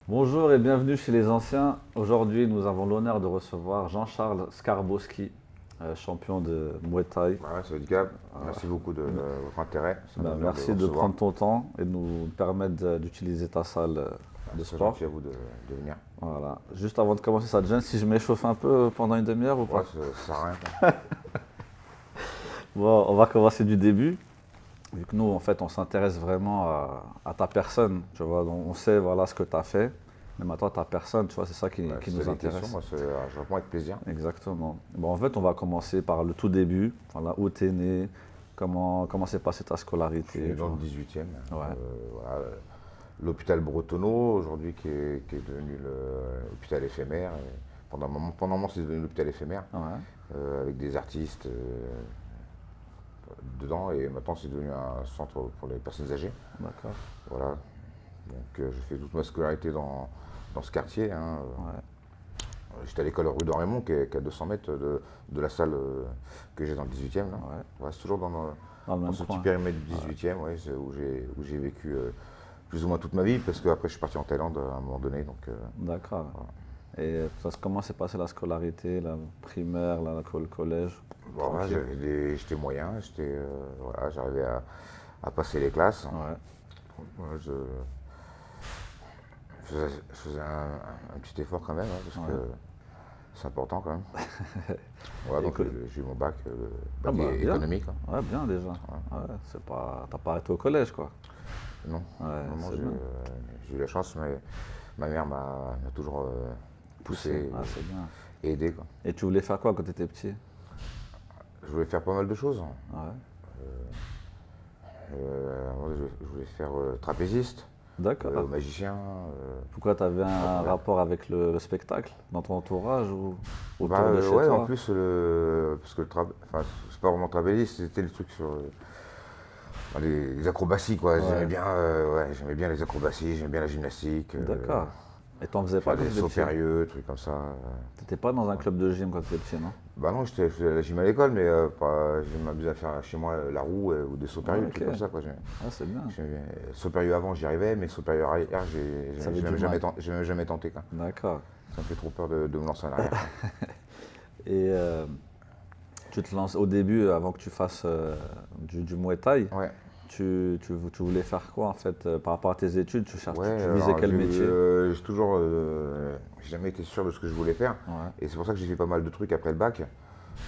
Bonjour et bienvenue chez les anciens. Aujourd'hui, nous avons l'honneur de recevoir Jean-Charles Skarbowski, champion de Muay Thai. Ouais, c'est Handicap. Merci beaucoup de M- votre intérêt. C'est un honneur de Merci vous de recevoir. prendre ton temps et de nous permettre d'utiliser ta salle de C'est très sport. gentil à vous de venir. Voilà. Juste avant de commencer, ça te gêne si je m'échauffe un peu pendant une demi-heure ou Ouais, pas? ça sert à rien, quoi. Bon, on va commencer du début. Vu que nous, en fait, on s'intéresse vraiment à ta personne. Tu vois, donc on sait voilà, ce que tu as fait. Mais maintenant, ta personne, tu vois, c'est ça Bah, qui si nous vous avez des questions, intéresse. moi, je réponds avec plaisir. Exactement. Bon, en fait, on va commencer par le tout début. Voilà, où tu es né, comment s'est passée ta Je suis né scolarité, tu dans le vois. 18e. Ouais, Voilà, l'hôpital Bretonneau, aujourd'hui, qui est devenu l'hôpital éphémère. Et pendant un moment, c'est devenu l'hôpital éphémère, ouais, avec des artistes dedans. Et maintenant, c'est devenu un centre pour les personnes âgées. d'accord. Voilà. Donc, j'ai fait toute ma scolarité dans ce quartier, hein. Ouais, J'étais à l'école rue d'Orlémont, qui est à 200 mètres de la salle que j'ai dans le 18e. Là. ouais, Ouais, c'est toujours dans le dans même ce petit coin. périmètre du 18e, ouais, où j'ai vécu plus ou moins toute ma vie, parce qu'après je suis parti en Thaïlande à un moment donné. Donc, D'accord. voilà. Et comment s'est passée la scolarité, la primaire, le collège? Bon, voilà, Tranquille. j'étais moyen, voilà, j'arrivais à passer les classes. Ouais, Voilà, je faisais un petit effort quand même, hein, parce ouais. que c'est important quand même. Voilà, donc Écoute, j'ai eu mon bac, ah bac bah bien. économique, hein. Ouais, bien déjà. Ouais, c'est pas, t'as pas arrêté au collège, quoi. Non, Ouais, non, non, c'est bien. j'ai eu la chance, mais ma mère m'a toujours Poussé. poussé Ah, c'est bien. et aidé, quoi. Et tu voulais faire quoi quand tu étais petit? Je voulais faire pas mal de choses. Ouais. Moi, je voulais faire trapéziste, D'accord. magicien, Pourquoi tu avais un acrobatie. rapport avec le spectacle dans ton entourage ou Bah autour de chez ouais, en toi? plus, parce que enfin, c'est pas vraiment trapéziste, c'était le truc sur enfin, les acrobaties, quoi. Ouais, Ouais, j'aimais bien les acrobaties, j'aimais bien la gymnastique, d'accord. Et t'en faisais pas faire quand des tu étais sauts petit? périlleux, trucs comme ça. T'étais pas dans un club de gym quand tu étais petit, non? Bah non, je faisais la gym à l'école, mais je m'amusais à faire chez moi la roue ou des sauts Ouais, périlleux, des ok. trucs comme ça, quoi. Ah, c'est bien. Saut périlleux avant, j'y arrivais, mais saut périlleux arrière, Ça avait du mal. j'ai même jamais tenté, quoi. D'accord. Ça me fait trop peur de me lancer en arrière, quoi. Et tu te lances au début, avant que tu fasses du Muay Thai, Ouais, tu voulais faire quoi en fait par rapport à tes études? ouais, Tu visais alors quel métier? j'ai jamais été sûr de ce que je voulais faire, Ouais, et c'est pour ça que j'ai fait pas mal de trucs après le bac.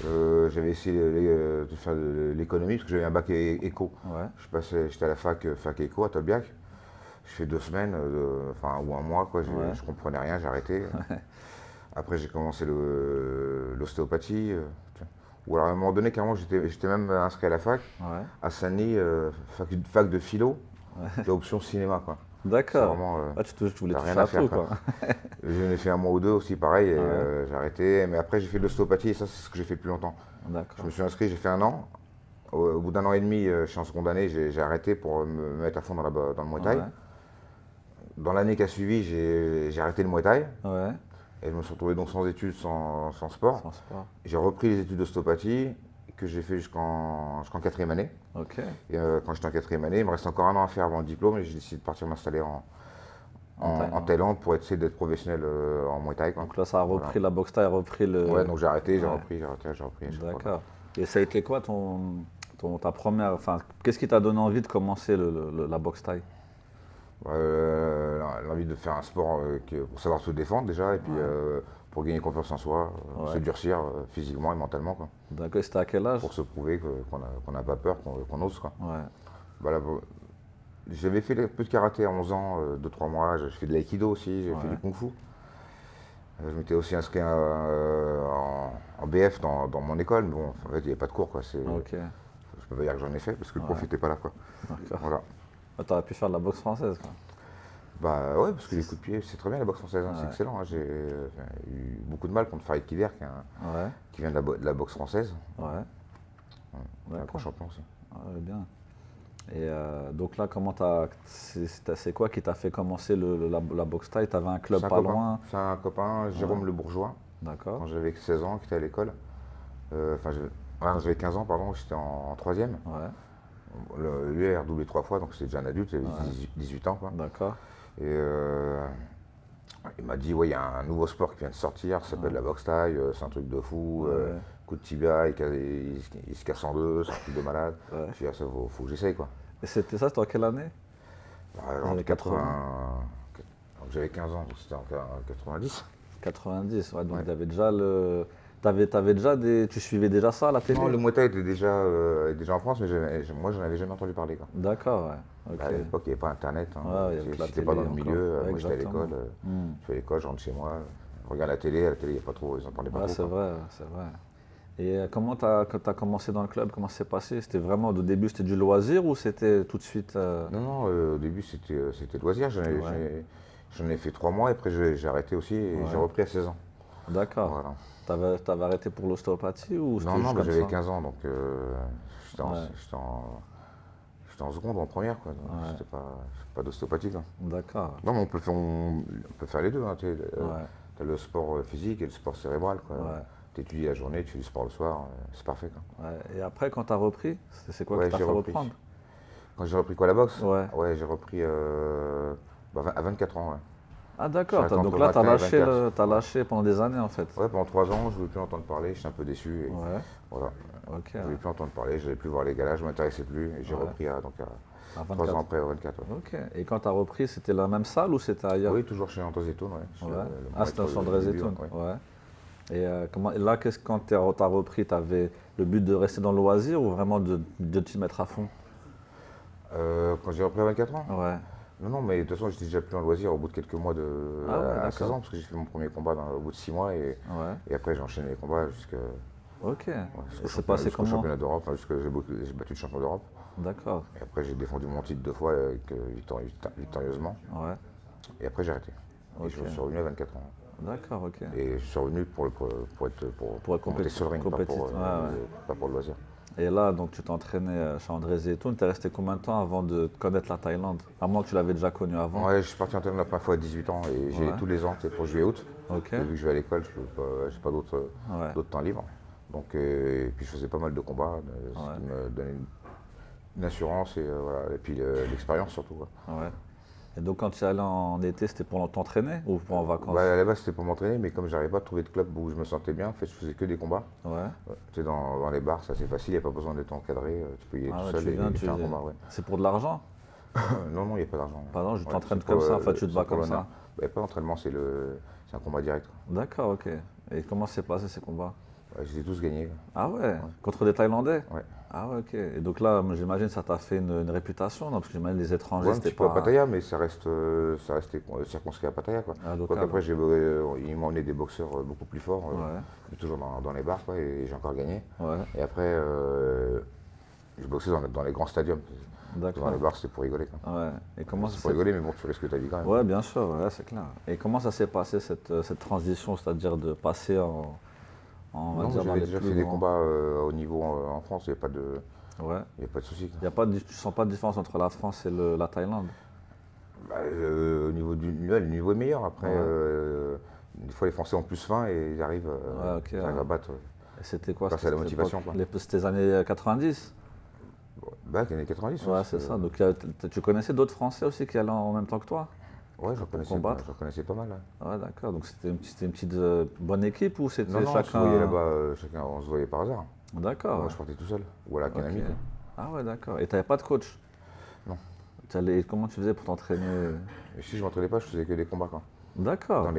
J'avais essayé de faire de l'économie, parce que j'avais un bac éco. ouais, J'étais à la fac éco à Tolbiac. Je fais 2 semaines, enfin, ou un mois, quoi. ouais, Je comprenais rien, j'ai arrêté. Après, j'ai commencé l'ostéopathie. Tiens. Ou alors, à un moment donné, carrément, j'étais même inscrit à la fac, ouais, à Saint-Denis, fac de philo, ouais. et option cinéma, quoi. C'est D'accord. vraiment, Ah, tu voulais t'as rien toucher à à tout, faire, quoi. quoi. J'en ai fait un mois ou deux aussi, pareil, et Ouais, j'ai arrêté. Mais après, j'ai fait de l'ostéopathie, et ça, c'est ce que j'ai fait plus longtemps. Je d'accord. me suis inscrit, j'ai fait un an. Au bout d'un an et demi, je suis en seconde année, j'ai arrêté pour me mettre à fond dans le Muay Thai. Ouais, Dans l'année qui a suivi, j'ai arrêté le Muay Thai. ouais, Et je me suis retrouvé donc sans études, sans sport. sans sport. J'ai repris les études d'ostéopathie que j'ai fait jusqu'en quatrième année. Ok. Et quand j'étais en quatrième année, il me reste encore un an à faire avant le diplôme et j'ai décidé de partir m'installer En en Thaïlande. Thaïlande pour essayer d'être professionnel en Muay Thai, quoi. Donc là, ça a Voilà. repris, la boxe thaï a repris Ouais, le. donc j'ai arrêté, Ouais, j'ai repris à chaque fois, quoi. d'accord. Et ça a été quoi ta première. Enfin, qu'est-ce qui t'a donné envie de commencer la boxe thaï? L'envie de faire un sport pour savoir se défendre déjà et puis Ouais, pour gagner confiance en soi, se ouais. durcir physiquement et mentalement, quoi. D'accord, c'était à quel âge? Pour se prouver qu'on n'a pas peur, qu'on ose, quoi. Ouais, Bah, j'avais fait un peu de karaté à 11 ans, 2-3 mois. J'ai fait de l'aïkido aussi, j'ai fait ouais, du kung-fu. Je m'étais aussi inscrit en BF dans mon école, mais bon, en fait, il n'y avait pas de cours, quoi. ok, Je peux pas dire que j'en ai fait parce que le prof ouais, n'était pas là, quoi. d'accord. Voilà. Ah, t'aurais pu faire de la boxe française, quoi. Bah ouais, parce que les coups de pied, c'est très bien la boxe française, hein, c'est Ouais, excellent, hein. J'ai eu beaucoup de mal contre Farid Kider, ouais, qui vient de la boxe française. ouais, C'est un grand d'accord. champion aussi. Ouais, bien. Et donc là, c'est quoi qui t'a fait commencer la boxe thaï? T'avais un club pas loin? C'est un copain, Ouais, Jérôme Le Bourgeois, d'accord. quand j'avais 16 ans, qui était à l'école. Enfin, j'avais 15 ans, pardon, j'étais en troisième. Ouais, Lui a redoublé 3 fois, donc c'était déjà un adulte, il avait ouais, 18 ans, quoi. d'accord. Et m'a dit, ouais, il y a un nouveau sport qui vient de sortir, ça s'appelle la boxe thaï, c'est un truc de fou, coup de tibia, il se casse en deux, c'est un truc de malade. Ouais. Je dis, ah, ça, faut que j'essaye, quoi. Et c'était ça, c'était en quelle année? Bah, années en 80, donc j'avais 15 ans, donc c'était en 90. 90, ouais, donc Ouais. tu avais déjà t'avais déjà tu suivais déjà ça à la télé? Non, le Muay Thai était déjà en France, mais moi, j'en avais jamais entendu parler, quoi. D'accord, ouais. Ok. Bah, à l'époque, il n'y avait pas Internet. Hein. Ouais, il y avait que la Si t'étais télé pas dans le encore. milieu, Ouais, moi j'étais à exactement. l'école. Hmm. Je fais l'école, je rentre chez moi. Je regarde la télé il n'y a pas trop, ils en parlaient pas Ouais, trop. c'est Quoi. vrai, c'est vrai. Et quand tu as commencé dans le club, comment ça s'est passé? C'était vraiment, au début, c'était du loisir ou c'était tout de suite Non, non, au début c'était loisir. Ouais. J'en ai fait 3 mois et après j'ai arrêté aussi et j'ai Ouais. repris à 16 ans. D'accord. Voilà. T'avais arrêté pour l'ostéopathie ou Non, c'était non, juste mais comme j'avais ça? 15 ans donc Ouais. j'étais en seconde ou en première. Quoi, donc Ouais. c'était pas d'ostéopathie. Quoi. D'accord. Non, mais on peut faire les deux. Hein, tu sais, Ouais. t'as le sport physique et le sport cérébral. Quoi. Ouais. Tu étudies la journée, tu fais du sport le soir, c'est parfait. Quoi. Ouais. Et après, quand tu as repris, c'est quoi qui Ouais, t'a j'ai fait repris. reprendre? Quand j'ai repris quoi, la boxe? Ouais. Ouais, j'ai repris à 24 ans. Ouais. Ah J'ai d'accord, arrêté donc entre là, 21 et 24. t'as Ouais. lâché pendant des années en fait. Ouais, pendant 3 ans, je ne voulais plus entendre parler, j'étais un peu déçu. Et Ouais. voilà. Ok. Je ne voulais plus entendre parler, je n'allais plus voir les galas, je ne m'intéressais plus. Et j'ai Ouais. repris à À 3 ans 24. après, à 24. Ouais. Ok. Et quand tu as repris, c'était la même salle ou c'était ailleurs? Oui, toujours chez André Zetoun, ouais. Ouais. Le Ah, c'était maître sur du André début, Zetoun. ouais. Ouais. Et et là, quand t'as repris, tu avais le but de rester dans le loisir ou vraiment de t'y mettre à fond? Quand j'ai repris à 24 ans? Ouais. Non, non, mais de toute façon, j'étais déjà plus en loisir au bout de quelques mois Ah ouais, à 16 d'accord. ans, parce que j'ai fait mon premier combat au bout de 6 mois, Ouais. et après j'ai enchaîné les combats jusqu'à Ok. Et jusqu'au c'est passé jusqu'au comment? championnat d'Europe, enfin, j'ai battu le champion d'Europe. D'accord. Et après, j'ai défendu mon titre 2 fois victorieusement. Ouais. Et après, j'ai arrêté. Et Ok. je suis revenu à 24 ans. D'accord, ok. Et je suis revenu pour Pour monter sur le ring, compétitif. Ouais, ouais. pas pour le loisir. Et là, donc, tu t'es entraîné chez André Zetoun. Tu es resté combien de temps avant de connaître la Thaïlande? À moins que tu l'avais déjà connu avant. Ouais, je suis parti en Thaïlande la première fois à 18 ans et j'y Ouais. allais tous les ans, tu sais, pour juillet-août. Ok. Et vu que je vais à l'école, je n'ai pas Ouais. d'autre temps libre. Donc, et puis je faisais pas mal de combats, ce Ouais. qui me donnait une assurance et, voilà, et puis l'expérience surtout. Quoi. Ouais. Et donc, quand tu y allais en été, c'était pour t'entraîner ou pour en vacances? Bah, à la base, c'était pour m'entraîner, mais comme j'arrivais pas à trouver de club où je me sentais bien, en fait, je faisais que des combats. Ouais. Tu sais, dans les bars, c'est assez facile, il n'y a pas besoin d'être encadré, tu peux y aller Ah tout ouais, seul tu viens, et faire un combat. Ouais. c'est pour de l'argent? Non, non, il n'y a pas d'argent. Pardon, je Ouais, t'entraîne c'est comme pour, ça, en fait, tu te c'est bats pour comme l'honneur. ça. Bah, pas d'entraînement, c'est un combat direct. Quoi. D'accord, ok. Et comment s'est passé ces combats? Ouais, je les ai tous gagnés. Ah ouais, contre des Thaïlandais? Ouais. Ah ouais, ok. Et donc là, j'imagine que ça t'a fait une réputation, non? Parce que j'imagine les étrangers, Ouais, un c'était petit peu à pas... Pattaya, mais ça restait circonscrit à Pattaya. Quoi. Ah, Quoique local. après, ils m'ont emmené des boxeurs beaucoup plus forts, Ouais, mais toujours dans les bars, quoi, et j'ai encore gagné. ouais, Et après, j'ai boxé dans les grands stadiums. Dans d'accord. les bars, c'était pour rigoler. Quoi. Ouais. Et comment ça C'est pour s'est... rigoler, mais bon, tu risques ta vie quand même. Ouais, bien sûr, ouais, c'est clair. Et comment ça s'est passé cette transition, c'est-à-dire de passer on va Non, dire, mais dans j'avais les déjà plus fait des grands... combats au niveau en France, il n'y Ouais. a pas de souci. Y a pas tu sens pas de différence entre la France et la Thaïlande? Bah, au niveau le niveau est meilleur. Après, Ouais. des fois, les Français ont plus faim et ils arrivent, Ouais, ok, ils arrivent ouais. à battre. Et c'était quoi? Grâce à la cette motivation, époque? quoi. C'était les années 90? Bah, les années 90. Ouais, c'est ça. Donc tu connaissais d'autres Français aussi qui allaient en même temps que toi? Ouais, combattre. j'en connaissais pas mal. Hein. Ouais, d'accord. Donc c'était une petite bonne équipe ou c'était Non, non, on se chacun... voyait là-bas, on se voyait par hasard. D'accord. Moi, je partais tout seul. Ou alors avec un Ok. ami. Quoi. Ah ouais, d'accord. Et t'avais pas de coach? Non. Comment tu faisais pour t'entraîner? Et si je m'entraînais pas, je faisais que des combats quoi, D'accord. dans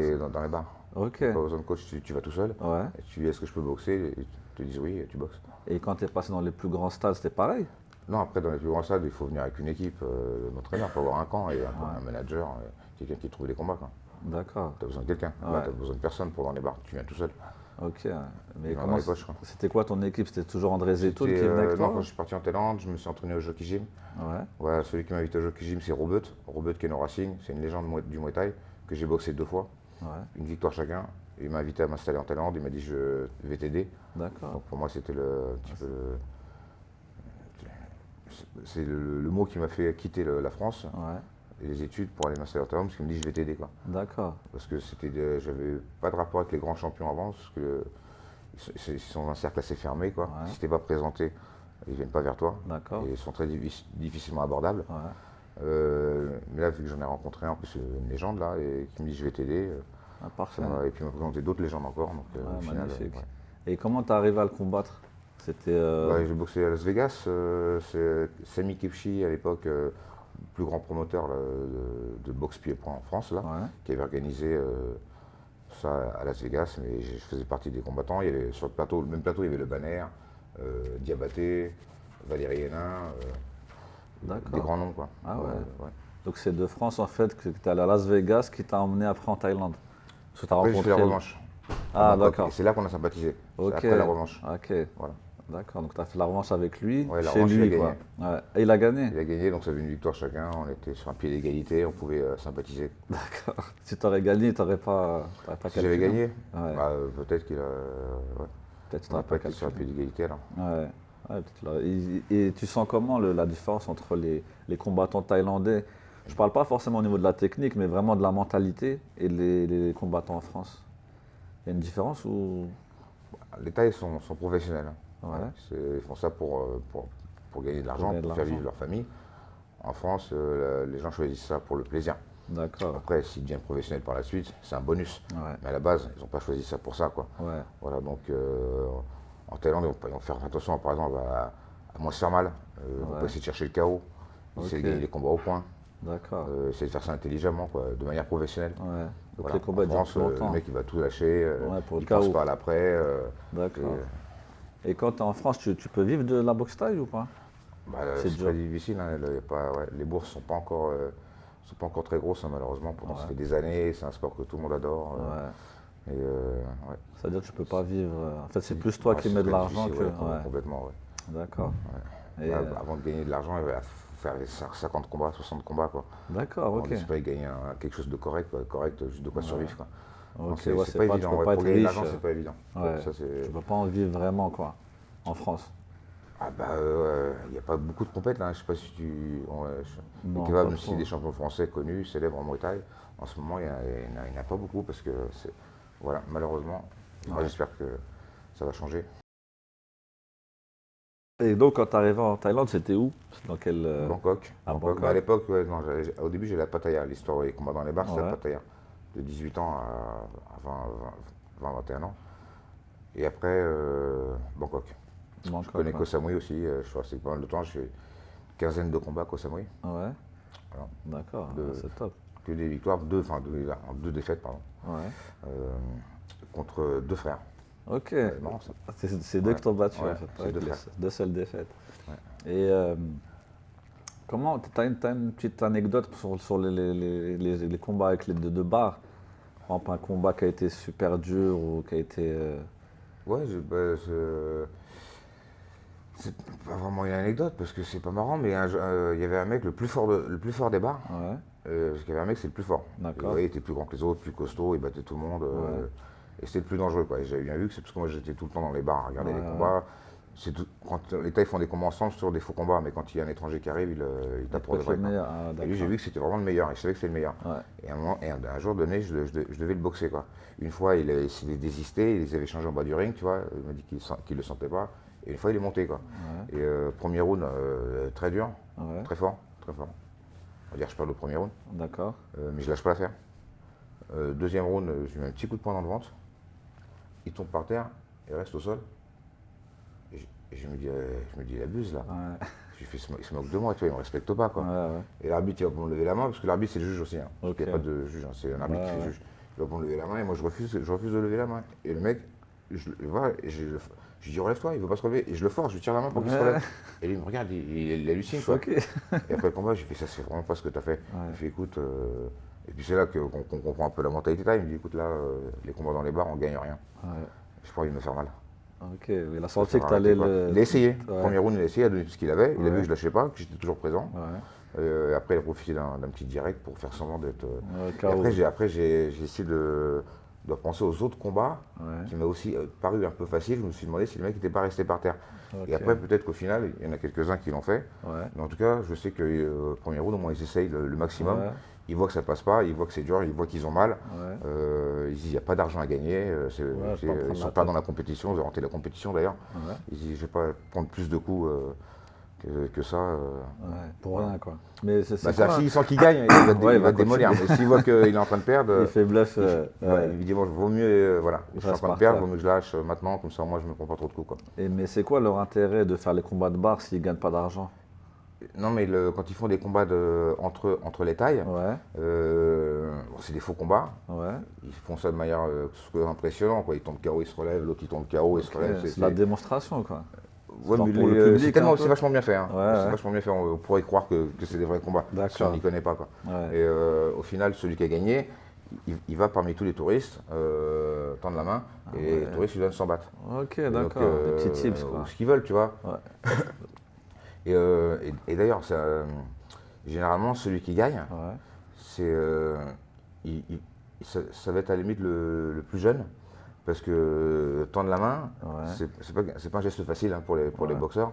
les bars. Ok. Pas besoin de coach, tu vas tout seul. Ouais. Et tu dis est-ce que je peux boxer et ils te disent oui et tu boxes. Et quand t'es passé dans les plus grands stades, c'était pareil? Non, après, dans les plus grands stades, il faut venir avec une équipe, un entraîneur, il faut avoir un camp et un manager, quelqu'un qui trouve les combats. D'accord. Tu as besoin de quelqu'un. Ouais. Là, tu as besoin de personne pour dans les bars. Tu viens tout seul. Ok. Mais Ils vont comment dans les poches, quoi. c'était quoi ton équipe? C'était toujours André Zetoun qui C'était, venait avec non, toi? quand je suis parti en Thaïlande, je me suis entraîné au Jockey Gym. Ouais. Voilà, celui qui m'a invité au Jockey Gym, c'est Robert. Robert Keno Racing, c'est une légende du Muay Thai que j'ai boxé 2 fois, Ouais. une victoire chacun. Il m'a invité à m'installer en Thaïlande, il m'a dit je vais t'aider. D'accord. Donc pour moi, c'était un petit peu c'est le mot qui m'a fait quitter la France Ouais. et les études pour aller m'installer en Thaïlande, parce qu'il me dit je vais t'aider quoi. D'accord. Parce que j'avais pas de rapport avec les grands champions avant, parce que ils sont dans un cercle assez fermé quoi. Ouais. Si t'es pas présenté, ils viennent pas vers toi. D'accord. Et ils sont très difficilement abordables. Ouais. Mais là, vu que j'en ai rencontré un, en plus une légende là, et qui me dit je vais t'aider, Ah, parfait. Et puis il m'a présenté d'autres légendes encore. Donc, au final, Magnifique. ouais. Et comment tu es arrivé à le combattre? C'était. Bah, j'ai boxé à Las Vegas. C'est Sami Kefchi, à l'époque, le plus grand promoteur là, de boxe pied-point en France, là, Ouais. qui avait organisé ça à Las Vegas. Mais je faisais partie des combattants. Il y avait, sur le plateau, le même plateau, il y avait le Banner, Diabaté, Valérie Hénin, des D'accord. grands noms, quoi. Ah ouais. Ouais. Donc c'est de France en fait que tu es allé à Las Vegas qui t'a emmené après en Thaïlande. Parce que tu as Après, j'ai fait rencontré. la revanche. Ah à Bangkok. d'accord. Et c'est là qu'on a sympathisé. C'est Ok. après la revanche. Ok. Voilà. D'accord. Donc tu as fait la revanche avec lui, Ouais, la chez revanche, il lui a quoi. gagné. Ouais. Et il a gagné. Il a gagné, donc ça avait une victoire chacun. On était sur un pied d'égalité, on pouvait sympathiser. D'accord. Si tu aurais gagné, tu n'aurais pas Si j'avais calculé. gagné, Ouais. bah, peut-être qu'il a. Ouais. Peut-être que tu On n'a n'aurais pas pas été sur un calculé. pied d'égalité alors. Ouais. Ouais, peut-être et tu sens comment la différence entre les combattants thaïlandais? Je parle pas forcément au niveau de la technique, mais vraiment de la mentalité et les combattants en France. Il y a une différence ou? Les Thaïs sont professionnels. Hein. Ouais. Ils font ça pour gagner de l'argent, gagner de pour faire l'argent. vivre leur famille. En France, les gens choisissent ça pour le plaisir. D'accord. Après, s'ils deviennent professionnels par la suite, c'est un bonus. Ouais. Mais à la base, ils n'ont pas choisi ça pour ça, quoi. Ouais. Voilà, donc en Thaïlande, ils vont faire attention, par exemple, à moins se faire mal. Ils vont Ouais. pas essayer de chercher le chaos. Ils essaient Ok. de gagner les combats au point. D'accord. Essayer de faire ça intelligemment, quoi, de manière professionnelle. Ouais. Donc Voilà. les combats En durent France, plus longtemps. le mec, il va tout lâcher. Ouais, pour le il pense chaos. pas à l'après. D'accord. Et quand tu es en France, tu peux vivre de la boxe thaï ou pas? C'est C'est dur. très difficile. Hein, les bourses sont pas encore très grosses, hein, malheureusement. Pourtant, ça fait des années. C'est un sport que tout le monde adore. Ouais. Ouais. C'est-à-dire que tu peux pas vivre. En fait, c'est plus toi Ouais, qui c'est mets de très l'argent difficile, que. ouais, Ouais. complètement. Ouais. D'accord. Et, Là, avant de gagner de l'argent, il va faire 50 combats, 60 combats, quoi. d'accord, On ok. espère gagner quelque chose de correct, quoi, correct, juste de quoi survivre, quoi. Non, Ok, c'est ouais, c'est c'est pas pas, tu évident. peux Ouais, pas pour être gagner de riche. l'argent, c'est pas évident. Ouais. Ça, c'est- Tu peux pas en vivre vraiment, quoi, en France. Ah bah, il n'y a pas beaucoup de compètes, là. Je sais pas si tu. Non, Kebab, pas même si trop. des champions français connus, célèbres en Muay Thai, en ce moment, il n'y en a pas beaucoup parce que c'est. Voilà, malheureusement. Moi, j'espère que ça va changer. Et donc, quand tu arrivé en Thaïlande, c'était où? Dans quel. Bangkok. à Bangkok. Bangkok. Bah, à l'époque, ouais, non, au début, j'ai la Pattaya. L'histoire des combats dans les bars, c'était Ouais. la Pattaya. De 18 ans à 21 ans. Et après, Bangkok. Je Bangkok, connais ouais. Koh Samui aussi. Je suis resté pas mal de temps. J'ai fait une quinzaine de combats à Koh Samui. Ouais. Voilà. D'accord, De- c'est top. Que des victoires, deux défaites, pardon, Ouais. contre deux frères. Ok. C'est marrant, ça. C'est deux Ouais. qui t'ont battu, Ouais, en fait, c'est avec deux les frères. deux seules défaites. Ouais. Et comment, t'as une petite anecdote sur les combats avec les deux bars? Par exemple, un combat qui a été super dur ou qui a été. Ouais, c'est pas vraiment une anecdote parce que c'est pas marrant, mais il y avait un mec le plus fort des bars. Ouais, Parce qu'il y avait un mec, c'est le plus fort. D'accord. Ouais, il était plus grand que les autres, plus costaud, il battait tout le monde. Ouais. Et c'était le plus dangereux, quoi. Et j'avais bien vu que c'est parce que moi j'étais tout le temps dans les bars à regarder Ouais, les ouais. combats. Quand les Thaïs font des combats ensemble, c'est toujours des faux combats, mais quand il y a un étranger qui arrive, il tape pour de peut-être vrai, le quoi. meilleur. Ah, Et lui, d'accord. j'ai vu que c'était vraiment le meilleur, et je savais que c'était le meilleur. Ouais. Et un jour donné, je devais le boxer, quoi. Une fois, il a essayé de désister, il les avait changés en bas du ring, tu vois. Il m'a dit qu'il le sentait pas. Et une fois, il est monté, quoi. Ouais. Et premier round, très dur, Ouais. très fort, très fort. On va dire que je perds le premier round, D'accord. mais je lâche pas l'affaire. Deuxième round, je lui mets un petit coup de poing dans le ventre. Il tombe par terre, il reste au sol. Et je me dis, il abuse là. Ouais. Je lui fais, il se moque de moi, tu vois, il me respecte pas, quoi. Ouais, ouais. Et l'arbitre, il va pour me lever la main, parce que l'arbitre, c'est le juge aussi. Hein. Ok. Il n'y a pas de juge, hein, c'est un arbitre Ouais, qui fait ouais. juge. Il va pour me lever la main, et moi, je refuse de lever la main. Et le mec, je le vois, et je lui dis, relève-toi, il ne veut pas se relever. Et je le force, je lui tire la main pour qu'il se Ouais. relève. Et lui, il me regarde, il hallucine, quoi. Ok. Et après le combat, j'ai fait, ça, c'est vraiment pas ce que tu as fait. Ouais. Il fait, écoute, et puis c'est là qu'on comprend un peu la mentalité là. Il me dit, écoute, là, les combats dans les bars, on gagne rien. Ouais. Je pas envie de me faire mal. Ok, il a senti Ça que va tu allais arrêter, quoi. le. Il a essayé. Ouais. Premier round, il a essayé, il a donné tout ce qu'il avait. Il a Ouais. vu que je lâchais pas, que j'étais toujours présent. Ouais. Et après, il a profité d'un petit direct pour faire semblant d'être. Ouais, Et KO. après, j'ai essayé de penser aux autres combats Ouais. qui m'a aussi paru un peu facile. Je me suis demandé si le mec n'était pas resté par terre. Ok. Et après, peut-être qu'au final, il y en a quelques-uns qui l'ont fait. Ouais. Mais en tout cas, je sais que premier round, au moins, ils essayent le maximum. Ouais. Ils voient que ça passe pas, ils voient que c'est dur, ils voient qu'ils ont mal. Ouais. Ils disent il n'y a pas d'argent à gagner. Ouais, faut pas prendre Ils ne sont la pas tête. dans la compétition, ils ont rentré la compétition d'ailleurs. Ouais. Ils disent je ne vais pas prendre plus de coups que ça. Ouais, pour rien, quoi. Mais c'est Bah, quoi? s'il sent qu'il gagne, il va, Ouais, il va te démolir. Mais s'il voit qu'il est en train de perdre, Il fait bluff. ouais, il dit bon, vaut mieux, voilà, je suis en Reste train de par perdre, terre. vaut mieux que je lâche maintenant, comme ça moi je me prends pas trop de coups, quoi. Mais c'est quoi leur intérêt de faire les combats de bar s'ils gagnent pas d'argent? Non, mais quand ils font des combats entre les tailles, Ouais, bon, c'est des faux combats. ouais. Ils font ça de manière impressionnante, quoi. Ils tombent KO, ils se relèvent, l'autre il tombe KO, il se relève. C'est la démonstration, quoi. Ouais, genre mais pour le public, un peu. c'est vachement bien fait. Hein. Ouais, C'est ouais. vachement bien fait. On pourrait croire que c'est des vrais combats si on D'accord. n'y connaît pas, quoi. Ouais. Et au final, celui qui a gagné, il va parmi tous les touristes, tendre la main, et les touristes lui donnent 100 bahts. Ok, Et donc, d'accord. Des petits tips, quoi. ou ce qu'ils veulent, tu vois. Ouais. Et d'ailleurs, généralement, celui qui gagne, Ouais. c'est, il- il- ça va être à la limite le plus jeune, parce que tendre la main, Ouais. c'est pas un geste facile, hein, pour les Ouais. boxeurs.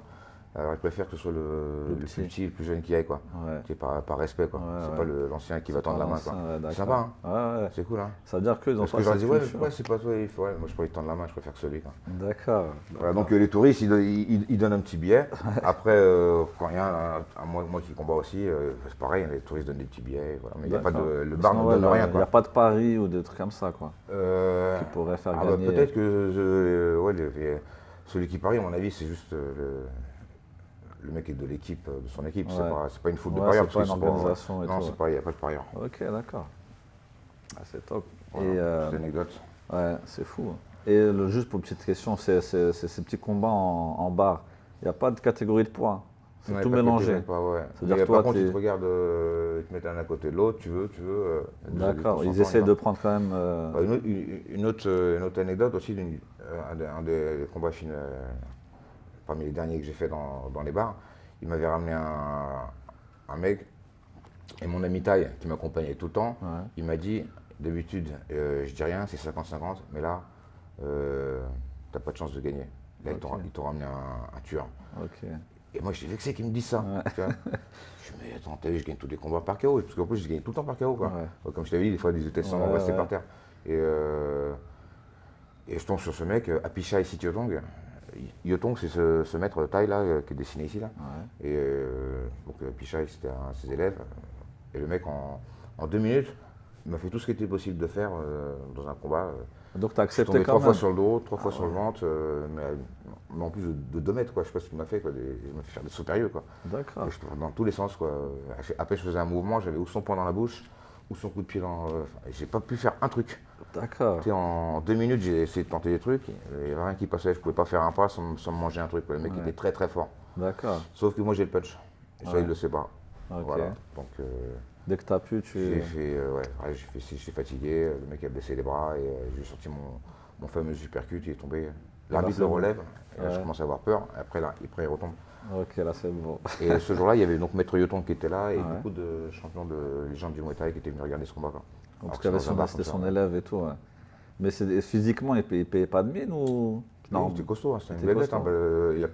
Alors ils préfèrent que ce soit le petit. plus petit, le plus jeune qui aille, quoi. Ouais. C'est par respect, quoi. Ouais, c'est ouais. pas l'ancien qui va tendre la main, quoi. Ouais, C'est d'accord. sympa, hein. Ouais, ouais. C'est cool, hein. Ça veut dire qu'ils ont Parce pas que je leur cette dis, ouais, culture. ouais, c'est pas toi, il faut, ouais, moi je préfère tendre la main, je préfère que celui, quoi. D'accord. Voilà, donc les touristes, ils donnent un petit billet. Après, quand il y a moi qui combat aussi, c'est pareil, les touristes donnent des petits billets. Voilà. Mais il y a pas D'accord. le bar Sinon, ne ouais, donne rien, il n'y a quoi. pas de paris ou des trucs comme ça, quoi. Qui pourraient faire Ah bah, gagner. peut-être que ouais, celui qui parie, à mon avis, c'est juste le mec est de l'équipe, de son équipe. Ouais. C'est pas une foule de Ouais, parieurs. c'est pas parce une qu'ils sont organisation et non, tout, c'est pas, il n'y a pas de parieurs. Ok, d'accord. Ah, c'est top. Voilà, Et petite anecdote. ouais, c'est fou. Et juste pour une petite question, c'est ces petits combats en bar. Il n'y a pas de catégorie de poids. C'est Ouais, tout pas que mélangé. t'aimes pas, ouais. C'est-à-dire Mais que toi, par contre, ils t'es- te regardent, ils te mettent l'un à côté de l'autre, tu veux. D'accord. Ils Ils essaient de prendre quand même. Bah, une autre anecdote aussi, un des combats parmi les derniers que j'ai fait dans les bars, il m'avait ramené un mec, et mon ami Taille, qui m'accompagnait tout le temps, Ouais. il m'a dit, d'habitude, je dis rien, c'est 50-50, mais là, t'as pas de chance de gagner. Là, Ok. ils t'ont ramené un tueur. Ok. Et moi, j'étais vexé qu'ils me disent ça. Ouais. Tu vois. Je me dis, mais attends, t'as vu, je gagne tous les combats par KO. Parce qu'en plus, je gagne tout le temps par KO, quoi. Ouais. Comme je t'avais dit, des fois, ils étaient sans Ouais, rester ouais. par terre. Et je tombe sur ce mec, Apishai Sityodong. Yotong, c'est ce maître Thaï, là, qui est dessiné ici, là. Ouais. Et donc, Apishai, c'était un de ses élèves. Et le mec, en 2 minutes, il m'a fait tout ce qui était possible de faire dans un combat. Donc tu as Je suis accepté tombé quand 3 même. fois sur le dos, 3 fois sur le ventre, mais en plus de 2 mètres, quoi. Je sais pas ce qu'il m'a fait, quoi. Il m'a fait faire des sauts périlleux, quoi. D'accord. Et dans tous les sens, quoi. Après, je faisais un mouvement, j'avais ou son poing dans la bouche, ou son coup de pied dans. J'ai pas pu faire un truc. D'accord. Tu sais, en 2 minutes, j'ai essayé de tenter des trucs, il n'y avait rien qui passait. Je pouvais pas faire un pas sans me manger un truc, quoi. Le mec Ouais. était très très fort. D'accord. Sauf que moi, j'ai le punch. Et ça, Ouais. il le sait pas. Ok. Voilà. Donc, Dès que tu as pu, tu. j'ai fait, ouais, j'étais fatigué, le mec a baissé les bras et j'ai sorti mon fameux supercut, il est tombé. L'arbitre c'est le bon. relève, et là, je Ouais. commence à avoir peur, et après, il retombe. Ok, là c'est bon. Et ce jour-là, il y avait donc Maître Yoton qui était là et Ouais. beaucoup de champions de légende du Muay Thai qui étaient venus regarder ce combat, quoi. Alors Parce que qu'il avait c'est dans un bar c'était comme son ça. élève et tout. Ouais. Mais physiquement, il payait pas de mine ou. Non, c'était costaud, hein, c'était une C'était belle bête. Hein, costaud.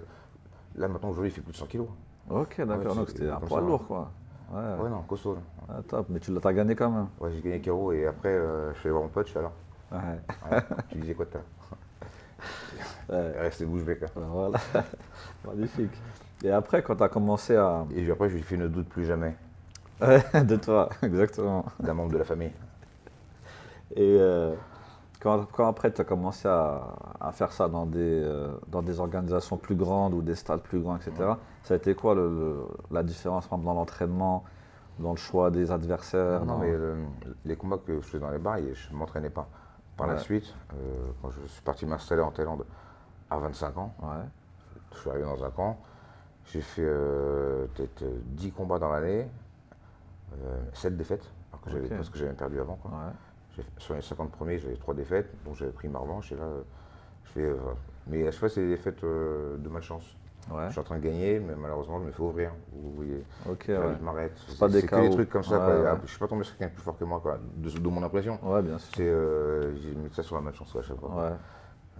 là, maintenant, aujourd'hui, il fait plus de 100 kilos. Ok, d'accord. Ouais, Donc c'est c'était un comme poids ça, lourd, quoi. Ouais. Ouais, non, costaud. Là. Ah, top. Mais tu l'as gagné quand même. Ouais, j'ai gagné KO et après, je suis allé voir mon pote, je suis alors. Ouais. Ouais, tu disais quoi, toi? Ouais. Restez bouche bée, quoi. Voilà. Magnifique. Et après, quand tu as commencé à. Et après, je lui ai fait ne doute plus jamais Ouais, de toi, exactement. d'un membre de la famille. Et quand après tu as commencé à faire ça dans des organisations plus grandes ou des stades plus grands, etc., ça a été quoi la différence par exemple, dans l'entraînement, dans le choix des adversaires Non, dans- mais les combats que je faisais dans les bars, je ne m'entraînais pas. Par la Ouais. suite, quand je suis parti m'installer en Thaïlande à 25 ans, Ouais, je suis arrivé dans un camp, j'ai fait peut-être 10 combats dans l'année, 7 défaites, Ok. parce que j'avais perdu avant, quoi. ouais, Sur les 50 premiers, j'avais 3 défaites, donc j'avais pris ma revanche, et là, je fais. Mais à chaque fois, c'est des défaites de malchance. ouais. Je suis en train de gagner, mais malheureusement, je me fais ouvrir. Vous voyez, Ok, l'arbitre ouais. m'arrête. pas des C'est que des KO. trucs comme ça, Ouais, quoi. ouais. Ah, je suis pas tombé sur quelqu'un plus fort que moi, quoi, de mon impression. Ouais, bien sûr. J'ai mis ça sur la malchance, quoi, à chaque fois. Ouais,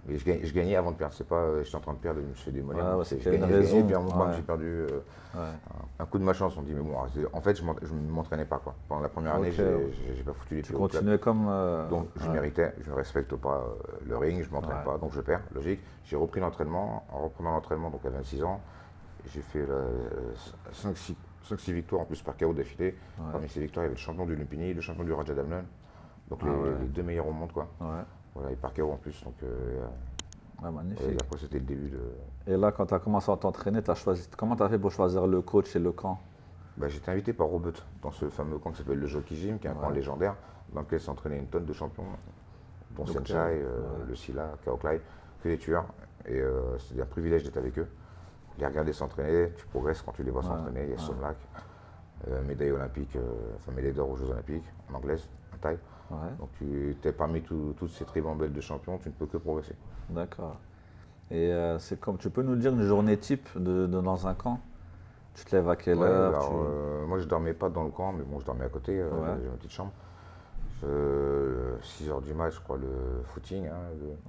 Mais je gagnais avant de perdre, c'est pas j'étais en train de perdre et je me suis fait démolir. Ouais, ouais, c'est je qu'il y a une gagnais, raison. puis à un moment, Ouais. j'ai perdu ouais. un coup de malchance. On dit, mais bon, en fait, je ne m'entraînais pas, quoi. Pendant la première année, Ok. j'ai pas foutu les Tu pieds au club. continuais comme. Donc je ouais. méritais, je ne respecte pas le ring, je ne m'entraîne Ouais. pas, donc je perds, logique. J'ai repris l'entraînement, en reprenant l'entraînement donc à 26 ans, J'ai fait 5-6 victoires en plus par KO d'affilée. Ouais. Parmi ces victoires, il y avait le champion du Lumpini, le champion du Raja Damnon. Donc Ah ouais. les 2 meilleurs au monde, quoi. Ouais. Voilà, et par KO en plus. Donc Ah, et magnifique. après, c'était le début de. Et là, quand tu as commencé à t'entraîner, comment tu as fait pour choisir le coach et le camp? Bah, j'étais invité par Robert dans ce fameux camp qui s'appelle le Jockey Gym, qui est un camp Ouais. légendaire, dans lequel s'entraînait une tonne de champions, dont Donc, Senchai, ouais. le Silla, Kao Klai, que des tueurs. Et c'était un privilège d'être avec eux. Les regarder s'entraîner, tu progresses quand tu les vois Ouais. s'entraîner. Il y a Ouais. Somlak, médaille olympique, médaille d'or aux Jeux Olympiques, en anglaise, en taille. Ouais. Donc tu es parmi toutes ces tribambelles de champions, tu ne peux que progresser. D'accord. Et c'est comme, tu peux nous dire une journée type dans un camp? Tu te lèves à quelle Ouais, heure? alors, moi je dormais pas dans le camp, mais bon, je dormais à côté, Ouais. j'avais ma petite chambre. 6 h du match, je crois, le footing. Hein,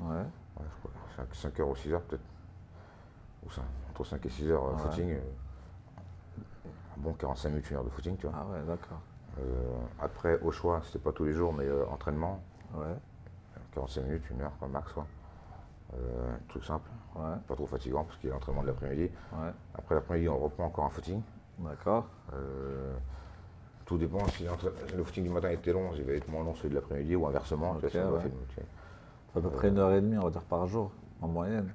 Ouais. ouais, je crois, 5 h ou 6 h peut-être. Ou ça, entre 5 et 6 h Ouais. footing. Un bon 45 minutes, 1 heure de footing, tu vois. Ah ouais, d'accord. Après, au choix, c'était pas tous les jours, mais entraînement, Ouais. 45 minutes, 1 heure, quoi, max, quoi. Truc simple, Ouais. pas trop fatigant parce qu'il y a l'entraînement de l'après-midi. Ouais. Après l'après-midi, on reprend encore un footing. D'accord. Tout dépend si le footing du matin était long, il va être moins long celui de l'après-midi ou inversement. Ok, tu vois, si on doit ouais. faire À peu près 1h30, on va dire, par jour, en moyenne.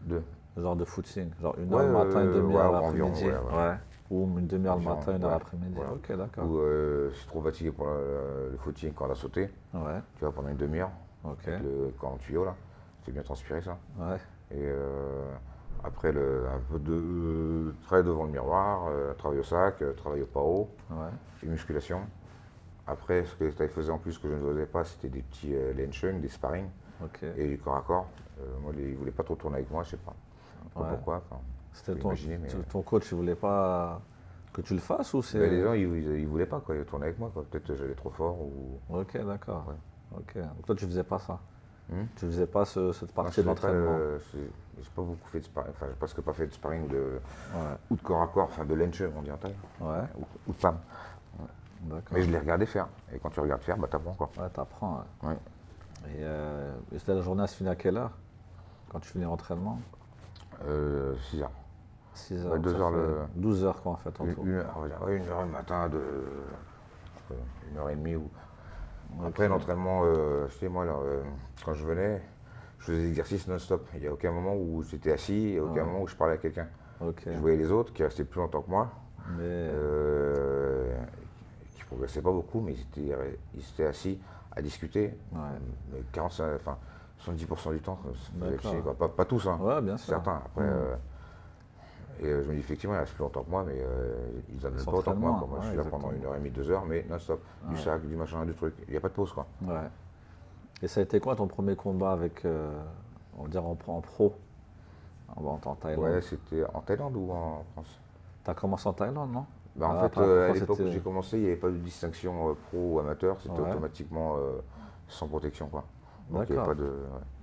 deux. Genre de footing. Genre une Ouais, heure le matin, une demi-heure ouais, l'après-midi. environ, ouais, ouais. Ouais. Ou une demi-heure le Environ, matin, une heure ouais, l'après-midi. voilà. Ok, d'accord. Ou je suis trop fatigué pour le footing quand on a sauté, Ouais. tu vois, pendant une demi-heure, Ok. avec le camp en tuyau là. C'est bien transpiré ça. Ouais. Et après, un peu de travail devant le miroir, travail au sac, travail au pao, Ouais. et musculation. Après, ce que tu faisais en plus que je ne faisais pas, c'était des petits lenchung, des sparring Ok. et du corps à corps. Moi, ils ne voulaient pas trop tourner avec moi, je sais pas. Ouais. Pourquoi. Enfin, C'était faut ton, imaginer, mais ton coach, il voulait pas que tu le fasses ou ben, c'est. les gens, ils voulaient pas quoi, tourner avec moi. Quoi. Peut-être que j'allais trop fort ou. Ok, d'accord. Ouais. Ok. Donc toi, tu faisais pas ça. Hmm. Tu faisais pas cette Non, partie je faisais pas, d'entraînement. j'ai pas beaucoup fait de sparring, enfin, j'ai presque pas fait de sparring Ouais. ou de corps à corps, enfin de lenchung, on dit en taille, Ouais. ou de femme. D'accord. Mais je les regardais faire. Et quand tu regardes faire, bah t'apprends quoi. Ouais, t'apprends. Ouais. Ouais. Et c'était la journée, elle se finit à quelle heure? Quand tu finis l'entraînement? 6 heures. 6 heures. Ouais, donc 2 ça heures fait le. 12 heures quoi en fait en tout. 1 heure, on va dire, ouais, 1 heure le matin, 1 h 30 ou. Ok. Après l'entraînement, je sais moi, là, quand je venais, je faisais des exercices non-stop. Il n'y a aucun moment où j'étais assis, il n'y a aucun Ouais. moment où je parlais à quelqu'un. Ok. Je voyais les autres qui restaient plus longtemps que moi, Mais qui progressaient pas beaucoup, mais ils étaient assis à discuter. ouais. Mais 45, enfin, 70% du temps, ça faisait D'accord. chier, quoi. Pas tous, hein, Ouais, bien sûr. certains. Après, et je me dis effectivement, ils restent plus longtemps que moi, mais ils en donnent pas autant que s'entraînent moi. moins, Quoi. Moi, je ouais, suis là pendant exactement. 1 h 30, 2 heures, mais non-stop. Du Ouais. sac, du machin, du truc. Il n'y a pas de pause, quoi. Ouais. Et ça a été quoi ton premier combat avec, on va dire en pro, en Thaïlande? Ouais, c'était en Thaïlande ou en France? T'as commencé en Thaïlande, non? Bah, en Ah, fait, par à contre, l'époque où c'était- j'ai commencé, il n'y avait pas de distinction pro ou amateur, c'était Ouais. automatiquement sans protection, quoi. Donc il n'y avait D'accord. pas de.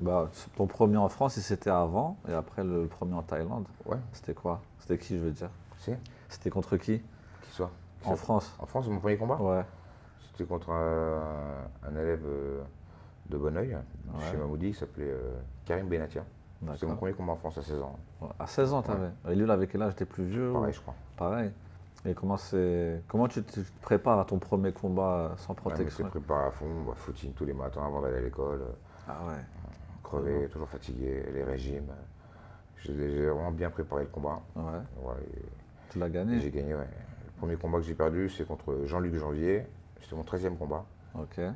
Bah, ton premier en France, il c'était avant, et après le premier en Thaïlande. Ouais, C'était quoi? C'était qui, je veux dire? c'est C'était contre qui? qui soit. En France? En France, mon premier combat, Ouais. c'était contre un élève de Bonneuil, chez Mamoudi, qui s'appelait Karim Benatia. C'était mon D'accord. premier combat en France à 16 ans. Ouais. À 16 ans, t'avais. Et lui, là, avec quel âge? T'es plus vieux? Pareil, ou- je crois. Pareil. Et comment tu te prépares à ton premier combat sans Ouais, mais protection? j'étais préparé à fond, footing tous les matins avant d'aller à l'école, Ah ouais. crevé, toujours fatigué, les régimes. J'ai vraiment bien préparé le combat. Ouais. Voilà, Tu l'as et gagné? j'ai gagné, ouais. Le premier combat que j'ai perdu, c'est contre Jean-Luc Janvier. C'était mon 13e combat. Ok. Ouais.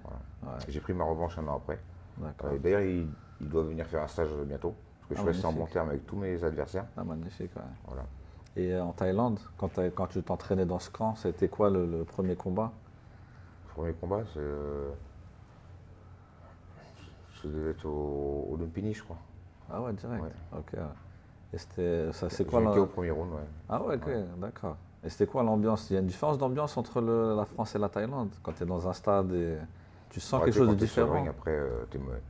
J'ai pris ma revanche un an après. D'accord. D'ailleurs, il doit venir faire un stage bientôt. Parce que je suis resté en bon magnifique. terme avec tous mes adversaires. Ah, magnifique, ouais. Voilà. Et en Thaïlande, quand tu t'entraînais dans ce camp, c'était quoi le premier combat? Le premier combat, ça devait être au Lumpini, je crois. Ah ouais, direct. Ouais. Ok. Ouais. Et c'est J'ai quoi été au premier round, ouais. Ah ouais, ok, d'accord. Et c'était quoi l'ambiance? Il y a une différence d'ambiance entre la France et la Thaïlande? Quand tu es dans un stade et tu sens Ouais, quelque tu sais, chose de quand t'es sur le différent? ring, après,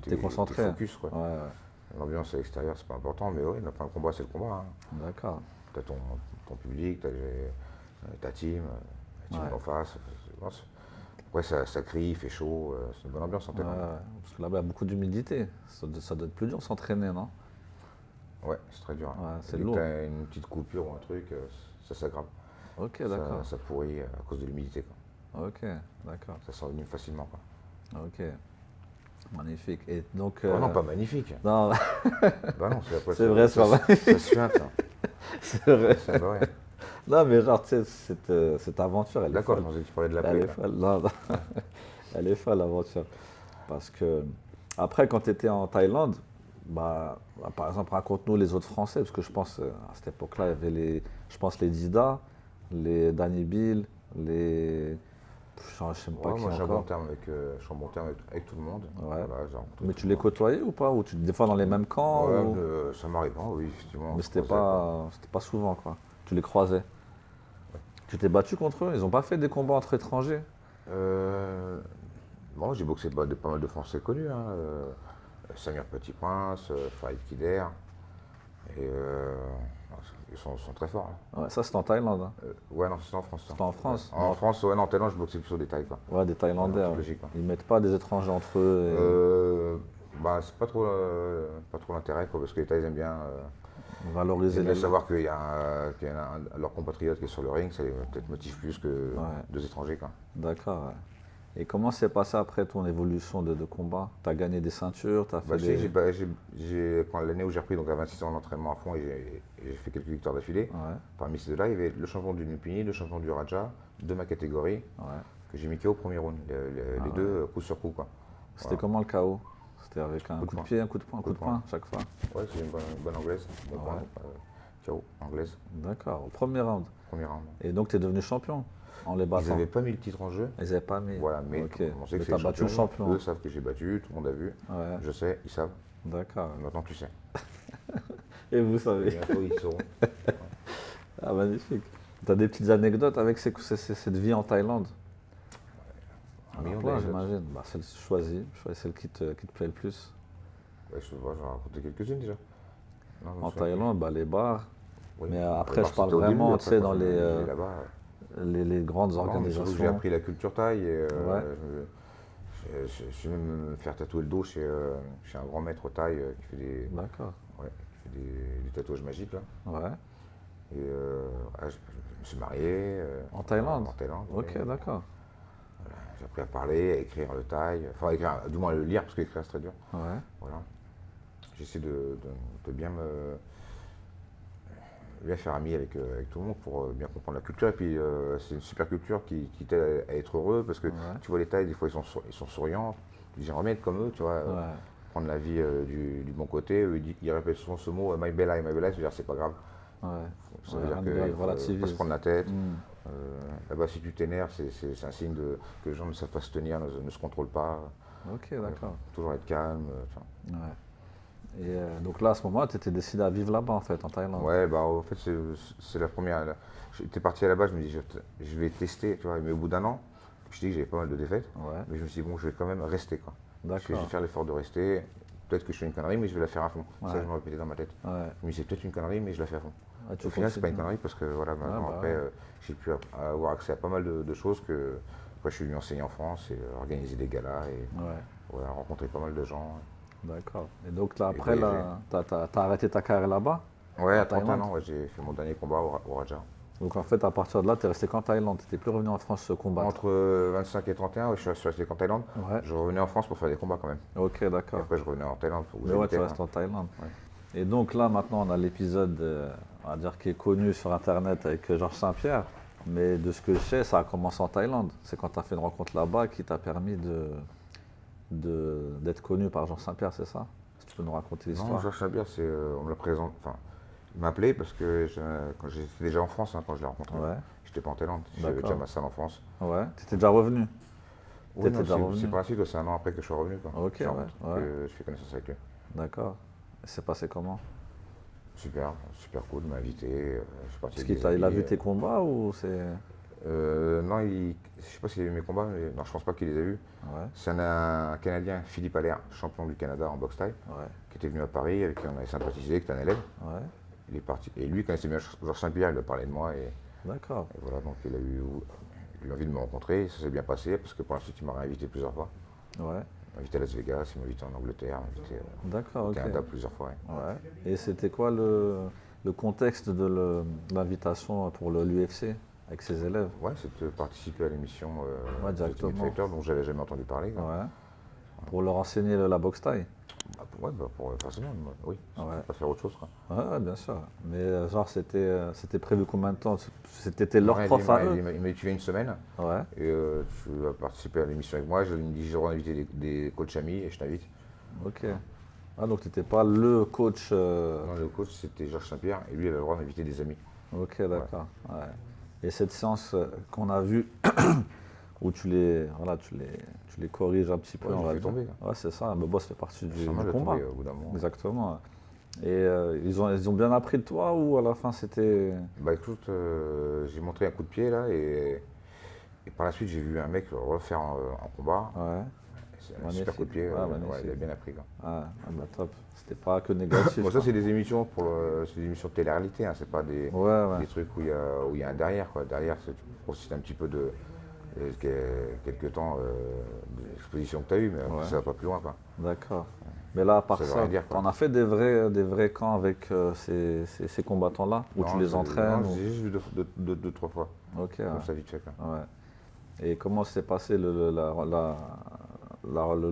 T'es concentré. t'es focus, quoi. Ouais, ouais. L'ambiance à l'extérieur, c'est pas important, mais oui, un combat, c'est le combat. Hein. D'accord. Tu as ton public, tu as ta team, la team Ouais. en face. Ouais, ça crie, il fait chaud, c'est une bonne ambiance en Ouais, Thaïlande. ouais. Parce que là-bas, il y a beaucoup d'humidité. Ça doit être plus dur de s'entraîner, non? Ouais, c'est très dur. Ouais, c'est Dès que lourd. t'as une petite coupure ou un truc, ça s'aggrave. Ok, d'accord. Ça pourrit à cause de l'humidité, quoi. Ok, d'accord. Ça s'envenime facilement, quoi. Ok, magnifique. Et donc, Oh non, pas magnifique. non, Bah non, c'est après c'est vrai, c'est pas ça magnifique. se suinte, ça. C'est vrai. Ça va, ouais. Non, mais genre, tu sais, cette aventure, elle est D'accord, je folle. pensais que tu parlais de la Elle plaie, est là. folle. Non, non. Elle est folle, l'aventure. Parce que, après, quand tu étais en Thaïlande, par exemple, raconte-nous les autres Français, parce que je pense, à cette époque-là, il y avait je pense, les Dida, les Danny Bill, les. Je sais même pas Ouais, qui moi, encore. je suis en bon terme avec tout le monde. Ouais. Voilà, j'ai rencontré Mais tout tu le les monde. côtoyais ou pas? Ou des fois dans les mêmes camps Ouais, ou... ça m'arrive, hein, oui, effectivement, on Mais se croisait, quoi. c'était pas souvent, quoi. Tu les croisais. Tu t'es battu contre eux? Ils ont pas fait des combats entre étrangers? Euh, bon, j'ai boxé pas mal de Français connus, hein, Samir Petit-Prince, Farid Kider, et sont très forts, hein. Ouais, ça, c'était en Thaïlande, hein. Ouais, non, c'est en France, ça. C'était en Ouais. France. En France, ouais, non, en Thaïlande, je boxais plutôt des Thaïs, quoi. Ouais, des Ouais, en Thaïlandais, toute ouais. logique, quoi. Ils mettent pas des étrangers entre eux. Bah, c'est pas trop l'intérêt, quoi, parce que les Thaïs aiment bien, Et ils valoriser aiment bien les... savoir qu'il y a leur compatriote qui est sur le ring, ça les peut-être motive plus que Ouais, deux étrangers, quoi. d'accord, ouais. Et comment s'est passé après ton évolution de combat? T'as gagné des ceintures, t'as Bah, fait des... l'année où j'ai repris, donc à 26 ans d'entraînement à fond, et j'ai fait quelques victoires d'affilée. Ouais, Parmi ces deux-là, il y avait le champion du Lupini, le champion du Raja, de ma catégorie, ouais. que j'ai mis KO au premier round. Les deux, coup sur coup, quoi. C'était Voilà. comment le KO? C'était avec un Coup de coup de poing. pied, un coup de poing, un Coup coup de de poing poing. chaque fois? Ouais, c'est une bonne anglaise. Bon point, Ouais, KO, anglaise, d'accord, au premier round. premier round. Et donc tu es devenu champion en les Ils battant? n'avaient pas mis le titre en jeu. Ils n'avaient pas mis. Voilà, mais Ok. on sait Mais que c'est t'as le battu le champion. champion. Eux savent que j'ai battu, tout le monde a vu. Ouais, Je sais, ils savent. d'accord. Maintenant, tu sais. Et vous Et savez. bientôt, ils sauront. Ah, magnifique. T'as des petites anecdotes avec cette vie en Thaïlande? Un Alors million plein, d'anecdotes. j'imagine. Bah, choisis celle qui te plaît le plus. Ouais, je vois, j'en ai raconté quelques-unes déjà. Non, je me En souviens plus. Thaïlande, bah, les bars. Oui, Mais bon, après, je parle c'était au début, vraiment, tu après, sais, quand dans je vivais là-bas. les grandes Non, mais surtout que j'ai organisations. appris la culture thaï et Ouais, je suis même me faire tatouer le dos chez un grand maître thaï qui fait d'accord. qui fait des tatouages magiques là. Ouais. Et je me suis marié En Thaïlande? en Thaïlande. Ok, Oui. d'accord. J'ai appris à parler, à écrire le thaï, enfin à écrire, du moins à le lire parce qu'écrire c'est très dur. Ouais, Voilà. J'essaie de bien faire ami avec tout le monde pour bien comprendre la culture. Et puis c'est une super culture qui t'aide à être heureux parce que ouais, tu vois les Thaïs, des fois ils sont souriants. Tu dis j'aimerais bien être comme eux, tu vois, ouais, prendre la vie du bon côté. Eux, ils répètent souvent ce mot, my bella, c'est-à-dire c'est pas grave. ouais. Ça Ouais, veut dire rien qu'il de grave, ne faut pas relativise. se prendre la tête. Hmm, Là-bas, si tu t'énerves, c'est un signe que les gens ne savent pas se tenir, ne se contrôlent pas. ok, d'accord. Toujours être calme. Tu vois. Ouais. Et donc là, à ce moment-là, tu étais décidé à vivre là-bas, en fait, en Thaïlande. Ouais, bah en fait, c'est la première. J'étais parti à la base, je me dis, je vais tester, tu vois. Mais au bout d'un an, je dis que j'avais pas mal de défaites. Ouais, Mais je me suis dit, bon, je vais quand même rester, quoi. Je vais d'accord. faire l'effort de rester. Peut-être que je fais une connerie, mais je vais la faire à fond. Ouais. Ça, je me répétais dans ma tête. Ouais. Je me disais, c'est peut-être une connerie, mais je la fais à fond. Ouais, tu Au final, c'est pas une continues. connerie parce que voilà, maintenant, bah après, ouais. j'ai pu avoir accès à pas mal de choses que. Après, je suis venu enseigner en France et organiser des galas et Ouais, voilà, rencontrer pas mal de gens. d'accord. Et donc là, Et après, voyager. là, t'as arrêté ta carrière là-bas, Ouais, en à 31 Thaïlande? ans, ouais, j'ai fait mon dernier combat au Raja. Donc en fait, à partir de là, t'es resté qu'en Thaïlande. T'étais plus revenu en France se combattre. Entre 25 et 31, ouais, je suis resté qu'en Thaïlande. Ouais, Je revenais en France pour faire des combats quand même. ok, Et d'accord. après, je revenais en Thaïlande où Mais ouais, tu j'habitais. restes en Thaïlande. Ouais. Et donc là, maintenant, on a l'épisode, on va dire, qui est connu sur Internet avec Georges Saint-Pierre. Mais de ce que je sais, ça a commencé en Thaïlande. C'est quand tu as fait une rencontre là-bas qui t'a permis d'être connu par Georges Saint-Pierre, c'est ça? Si tu peux nous raconter Non, l'histoire. Georges Saint-Pierre, on me le présente. Enfin, il m'a appelé parce que quand j'étais déjà en France, hein, quand je l'ai rencontré. Ouais, J'étais pas en Thaïlande, j'avais d'accord. déjà ma salle en France. Ouais, tu étais déjà revenu. Oui, T'étais non, déjà revenu. c'est par la suite, c'est un an après que je suis revenu. Quoi. Ok, Je l'ai ouais, rencontré, ouais. que je fais connaissance avec lui. D'accord. Et c'est passé comment? Super, super cool, il m'a invité. Je suis parti Parce avec des il a amis. vu tes combats ou c'est... Non, je sais pas s'il a vu mes combats, mais non, je pense pas qu'il les a vus. Ouais, C'est un Canadien, Philippe Allaire, champion du Canada en boxe thaï, ouais, qui était venu à Paris, avec qui on avait sympathisé, qui était un élève. ouais. Il est parti. Et lui, il connaissait bien Georges Saint-Pierre, il lui a parlé de moi. Et D'accord. voilà, donc il a eu envie de me rencontrer. Ça s'est bien passé, parce que pour la suite, il m'a réinvité plusieurs fois. Ouais. m'a invité à Las Vegas, il m'a invité en Angleterre, il m'a invité D'accord, au ok. Canada plusieurs fois. Ouais. Ouais. Et c'était quoi le contexte de l'invitation pour l'UFC avec ses élèves? Ouais, c'est de participer à l'émission Ouais, The Ultimate directement. Fighter dont j'avais jamais entendu parler. Quoi. Ouais. Pour leur enseigner la boxe thaï? Ouais, pour forcément, oui, Ouais. pas faire autre chose. Quoi. Ouais, bien sûr. Mais genre, c'était prévu combien de temps? C'était leur Non, prof à eux? il m'a dit tu viens une semaine Ouais. et tu vas participer à l'émission avec moi. Il me dit j'aurai invité des coachs amis et je t'invite. Ok. Ah, donc tu n'étais pas le coach. Non, le coach c'était Georges Saint-Pierre et lui il avait le droit d'inviter des amis. Ok, d'accord. Ouais. Et cette séance qu'on a vue, où voilà, tu les corriges un petit peu, Ouais, on j'ai va fait dire. tomber. Ouais, c'est ça. Le boss fait partie C'est du normal de combat. tomber au bout d'un moment. Exactement. Et ils ont bien appris de toi ou à la fin c'était. Bah écoute, j'ai montré un coup de pied là et par la suite j'ai vu un mec le refaire en combat. Ouais. C'est un Magnifique. super coup de pied, Ouais, ouais, magnifique. il a bien appris. Quoi. Ah, bah top. C'était pas que négatif. Bon, ça quoi. c'est des émissions c'est des émissions de télé-réalité, hein, c'est pas des Ouais. trucs où il y a un derrière. Quoi. Derrière, tu profites un petit peu de quelques temps d'exposition que tu as eu, mais Ouais. ça va pas plus loin. Quoi. D'accord. Mais là, à part Ça veut ça, rien dire, quoi. t'en as fait des vrais camps avec ces combattants-là, où tu Non, les entraînes Non, ou- j'ai juste vu deux, trois fois, Ok. comme ça vite fait. Quoi. Ouais. Et comment s'est passé le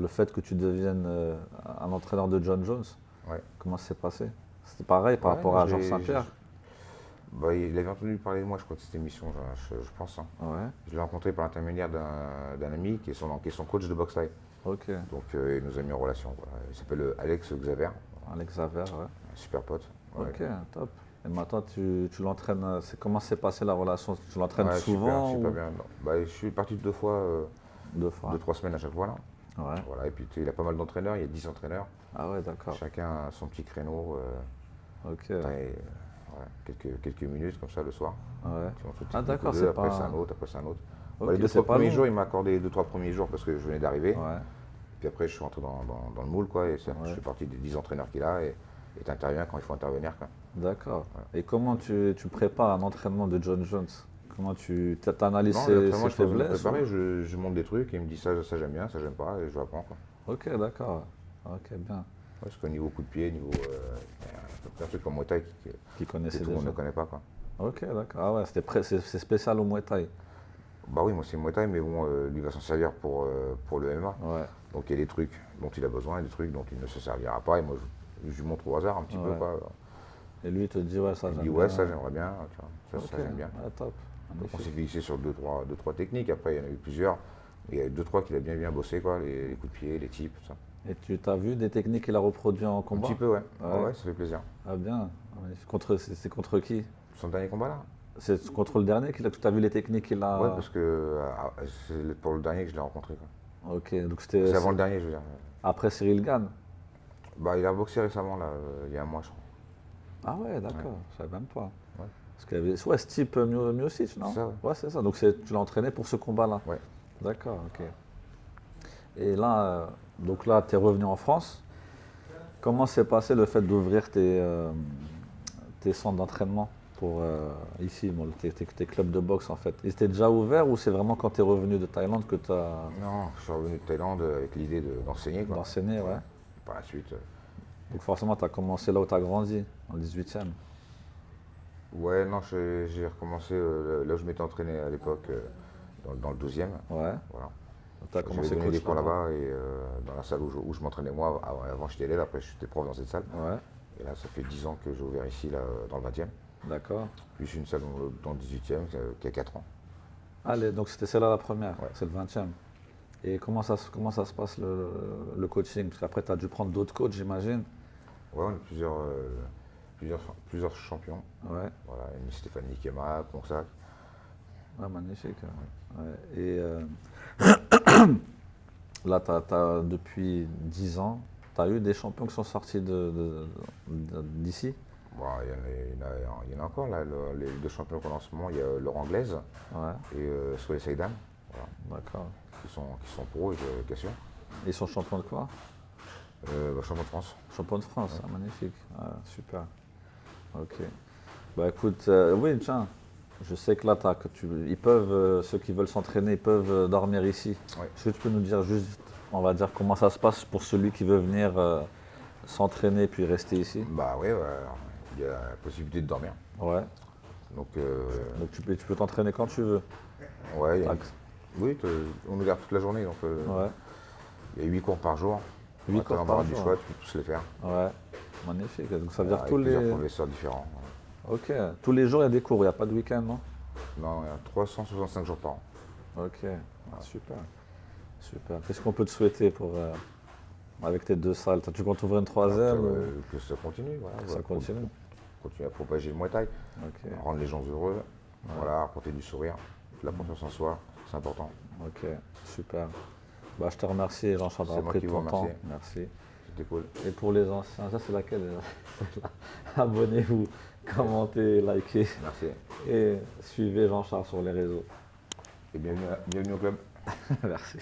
fait que tu deviennes un entraîneur de John Jones? Ouais. Comment ça s'est passé? C'était pareil par Ouais, rapport à Georges Saint-Pierre? Bah, il avait entendu parler de moi, je crois, de cette émission, je pense. Hein. Ouais. Je l'ai rencontré par l'intermédiaire d'un ami qui est son coach de boxe thaï. Ok. Donc il nous a mis en relation. Quoi. Il s'appelle Alex Xaver, Alex Xaver, ouais. un super pote. Ouais. Ok, top. Et maintenant, tu l'entraînes. Comment s'est passée la relation? Tu l'entraînes Ouais, souvent super ou bien. Non. Bah, je suis parti 2 fois, deux fois? 2-3 semaines à chaque fois. Là. Ouais. Voilà, et puis il a pas mal d'entraîneurs, il y a 10 entraîneurs. Ah ouais, d'accord. Chacun a son petit créneau. Ok. Quelques minutes comme ça le soir. Ouais. Tu montres Ah, petit d'accord, coup c'est après pas- c'est un autre, après c'est un autre. Ok, Bah, les 2-3 c'est pas premiers long. jours, il m'a accordé les 2-3 premiers jours parce que je venais d'arriver. Ouais. Puis après, je suis rentré dans le moule, quoi, et Ouais. je fais partie des 10 entraîneurs qu'il a, et tu interviens quand il faut intervenir. Quoi. D'accord. Et comment tu prépares un entraînement de John Jones? Comment tu analyses Non, ses l'entraînement, je peux me faiblesses? préparer, je montre des trucs, et il me dit ça j'aime bien, ça j'aime pas, et je apprends. Quoi. Ok, d'accord. Ok, bien. Ouais, parce qu'au niveau coup de pied, niveau. Il y a plein de trucs comme Muay Thai Qui que connaissait tout le monde déjà. ne connaît pas. Quoi. Ok, d'accord. Ah ouais, c'est spécial au Muay Thai. Bah oui, moi c'est Muay Thai, mais bon, lui va s'en servir pour le MMA. Ouais. Donc il y a des trucs dont il a besoin et des trucs dont il ne se servira pas. Et moi, je lui montre au hasard un petit peu. Ouais. Quoi. Et lui, il te dit, ouais, ça Il j'aime dit, bien. ouais, ça j'aimerais bien. Tu vois, Ok, ça j'aime bien. ouais, top. Donc on s'est Magnifique. fixé sur deux, trois techniques. Après, il y en a eu plusieurs. Il y a eu 2-3 qu'il a bien bossé, quoi, les coups de pied, les types, tout ça. Et tu t'as vu des techniques qu'il a reproduites en Un combat? petit peu, ouais. Ouais. Ouais, ça fait plaisir. Ah bien. Magnifique. C'est contre qui? Son dernier combat là. C'est contre le dernier que tu as vu les techniques qu'il a. Ouais, parce que c'est pour le dernier que je l'ai rencontré. Quoi. Ok, donc c'était C'est avant le dernier, je veux dire. après Cyril Gane. Bah, il a boxé récemment, là, il y a un mois, je crois. Ah ouais, d'accord, je savais même pas. Ouais. Parce qu'il y avait. Ouais, ce type Miocic, non? C'est ça, ouais. Ouais, c'est ça. Donc tu l'as entraîné pour ce combat-là. Ouais. D'accord, ok. Et là, donc là, tu es revenu en France. Comment s'est passé le fait d'ouvrir tes centres d'entraînement pour ici, bon, tes clubs de boxe en fait? Ils étaient déjà ouverts ou c'est vraiment quand tu es revenu de Thaïlande que tu as Non, je suis revenu de Thaïlande avec l'idée d'enseigner. Quoi. enseigné? Ouais. Par la suite, Donc forcément, tu as commencé là où tu as grandi, en 18e. ouais, non, j'ai recommencé là où je m'étais entraîné à l'époque, dans le 12e. Ouais. Voilà. Tu as J'avais commencé donné des coach cours là-bas et dans la salle où je m'entraînais moi. Avant, j'étais élève, après, j'étais prof dans cette salle. Ouais, Et là, ça fait 10 ans que j'ai ouvert ici, là, dans le 20e. d'accord. Plus une salle dans le 18e qui a 4 ans. Allez, donc c'était celle-là la première, Ouais. c'est le 20e. Et comment ça se passe le coaching? Parce qu'après, tu as dû prendre d'autres coachs, j'imagine. Ouais, on a plusieurs champions. Ouais. Voilà, une Stéphanie Kema, Consac. Ah, magnifique. Ouais. Et là, depuis 10 ans, tu as eu des champions qui sont sortis d'ici? Bon, il y en a encore, là, les deux champions qu'on a en ce moment. Il y a Laurent Glaise Ouais, et Soleil Saïdan, voilà, d'accord. qui sont pros avec Cassio. Et ils sont champions de quoi? Champion de France. Champion de France, ah, magnifique. Ah, super. Ok. Bah écoute, oui, tiens, je sais que là, ils peuvent, ceux qui veulent s'entraîner, ils peuvent dormir ici. Ouais. Est-ce que tu peux nous dire juste on va dire, comment ça se passe pour celui qui veut venir s'entraîner puis rester ici? Bah oui, il y a la possibilité de dormir. Ouais. Donc, Donc tu peux t'entraîner quand tu veux. ouais, Axe. oui, on nous garde toute la journée. Donc, Ouais. il y a 8 cours par jour. 8 Après, cours on va par avoir du jour. choix, tu peux tous les faire. Ouais. Magnifique. Donc ça veut dire Avec tous plusieurs les. professeurs différents. Ok. Tous les jours il y a des cours, il n'y a pas de week-end, non? Non, il y a 365 jours par an. Ok. Ah, super. Super. Qu'est-ce qu'on peut te souhaiter pour avec tes 2 salles? Tu comptes ouvrir une Donc, troisième ou que ça continue. Voilà, que ça continue? Continuer à propager le Muay Thai, Ok. rendre les gens heureux, voilà, apporter du sourire, de la confiance en soi, c'est important. Ok. Super. Bah, je te remercie, Jean-Charles, C'est d'avoir moi pris qui ton vous temps. remercie. Merci. C'était cool. Et pour les anciens, ça c'est laquelle déjà? Celle-là. Abonnez-vous, commentez, likez Merci. et suivez Jean-Charles sur les réseaux. Et bienvenue au club. Merci.